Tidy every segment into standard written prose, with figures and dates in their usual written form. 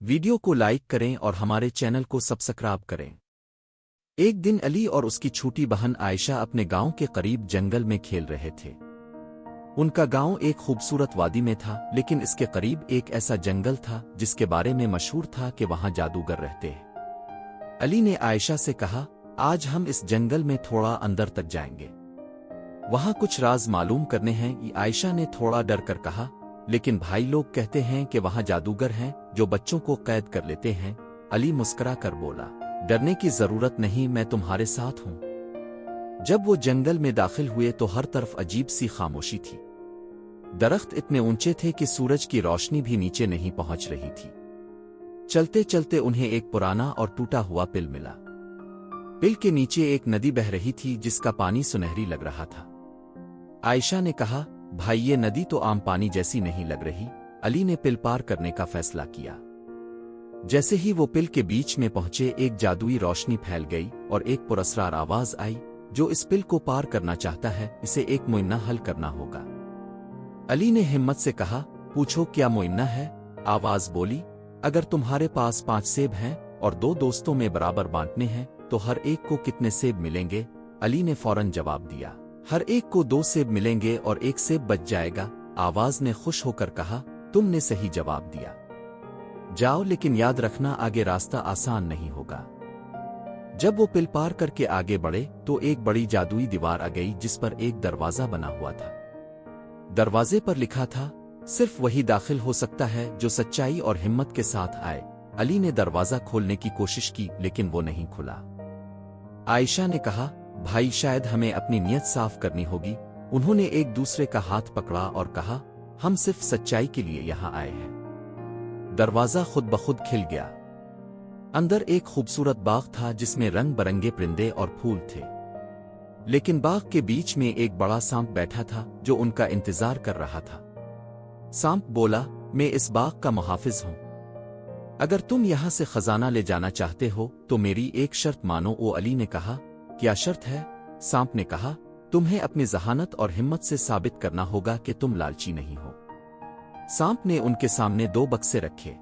Video کو like کریں اور ہمارے چینل کو سبسکرائب کریں۔ ایک دن علی اور اس کی چھوٹی بہن عائشہ اپنے گاؤں کے قریب جنگل میں کھیل رہے تھے۔ ان کا گاؤں ایک خوبصورت وادی میں تھا، لیکن اس کے قریب ایک ایسا جنگل تھا جس کے بارے میں مشہور تھا کہ وہاں جادوگر رہتے ہیں۔ علی نے عائشہ سے کہا، آج ہم اس جنگل میں تھوڑا اندر تک جائیں گے، وہاں کچھ راز معلوم کرنے ہیں۔ عائشہ نے تھوڑا ڈر کر کہا، لیکن بھائی لوگ کہتے ہیں کہ وہاں جادوگر ہیں جو بچوں کو قید کر لیتے ہیں۔ علی مسکرا کر بولا، ڈرنے کی ضرورت نہیں، میں تمہارے ساتھ ہوں۔ جب وہ جنگل میں داخل ہوئے تو ہر طرف عجیب سی خاموشی تھی۔ درخت اتنے اونچے تھے کہ سورج کی روشنی بھی نیچے نہیں پہنچ رہی تھی۔ چلتے چلتے انہیں ایک پرانا اور ٹوٹا ہوا پل ملا۔ پل کے نیچے ایک ندی بہہ رہی تھی جس کا پانی سنہری لگ رہا تھا۔ عائشہ نے کہا، بھائی یہ ندی تو عام پانی جیسی نہیں لگ رہی۔ علی نے پل پار کرنے کا فیصلہ کیا۔ جیسے ہی وہ پل کے بیچ میں پہنچے، ایک جادوئی روشنی پھیل گئی اور ایک پراسرار آواز آئی، جو اس پل کو پار کرنا چاہتا ہے اسے ایک معائنہ حل کرنا ہوگا۔ علی نے ہمت سے کہا، پوچھو کیا معائنہ ہے؟ آواز بولی، اگر تمہارے پاس 5 سیب ہیں اور 2 دوستوں میں برابر بانٹنے ہیں تو ہر ایک کو کتنے سیب ملیں گے؟ علی نے فوراً جواب دیا، ہر ایک کو 2 سیب ملیں گے اور 1 سیب بچ جائے گا۔ آواز نے خوش ہو کر کہا، تم نے صحیح جواب دیا، جاؤ، لیکن یاد رکھنا آگے راستہ آسان نہیں ہوگا۔ جب وہ پل پار کر کے آگے بڑھے تو ایک بڑی جادوئی دیوار آ گئی جس پر ایک دروازہ بنا ہوا تھا۔ دروازے پر لکھا تھا، صرف وہی داخل ہو سکتا ہے جو سچائی اور ہمت کے ساتھ آئے۔ علی نے دروازہ کھولنے کی کوشش کی لیکن وہ نہیں کھلا۔ عائشہ نے کہا، بھائی شاید ہمیں اپنی نیت صاف کرنی ہوگی۔ انہوں نے ایک دوسرے کا ہاتھ پکڑا اور کہا، ہم صرف سچائی کے لیے یہاں آئے ہیں۔ دروازہ خود بخود کھل گیا۔ اندر ایک خوبصورت باغ تھا جس میں رنگ برنگے پرندے اور پھول تھے، لیکن باغ کے بیچ میں ایک بڑا سانپ بیٹھا تھا جو ان کا انتظار کر رہا تھا۔ سانپ بولا، میں اس باغ کا محافظ ہوں، اگر تم یہاں سے خزانہ لے جانا چاہتے ہو تو میری ایک شرط مانو۔ علی نے کہا، کیا شرط ہے؟ سانپ نے کہا، تمہیں اپنی ذہانت اور ہمت سے ثابت کرنا ہوگا کہ تم لالچی نہیں ہو۔ سانپ نے ان کے سامنے 2 بکسے رکھے،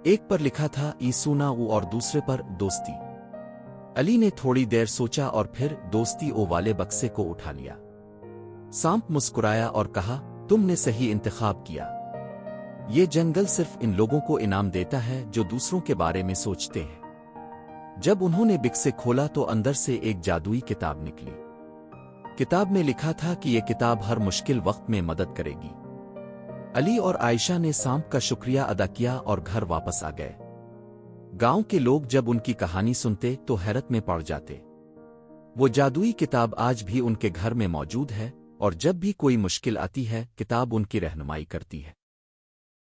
ایک پر لکھا تھا ایسونا او اور دوسرے پر دوستی۔ علی نے تھوڑی دیر سوچا اور پھر دوستی او والے بکسے کو اٹھا لیا۔ سانپ مسکرایا اور کہا، تم نے صحیح انتخاب کیا، یہ جنگل صرف ان لوگوں کو انعام دیتا ہے جو دوسروں کے بارے میں سوچتے ہیں۔ جب انہوں نے بکسے کھولا تو اندر سے ایک جادوئی کتاب نکلی۔ کتاب میں لکھا تھا کہ یہ کتاب ہر مشکل وقت میں مدد کرے گی۔ علی اور عائشہ نے سانپ کا شکریہ ادا کیا اور گھر واپس آ گئے۔ گاؤں کے لوگ جب ان کی کہانی سنتے تو حیرت میں پڑ جاتے۔ وہ جادوئی کتاب آج بھی ان کے گھر میں موجود ہے اور جب بھی کوئی مشکل آتی ہے کتاب ان کی رہنمائی کرتی ہے۔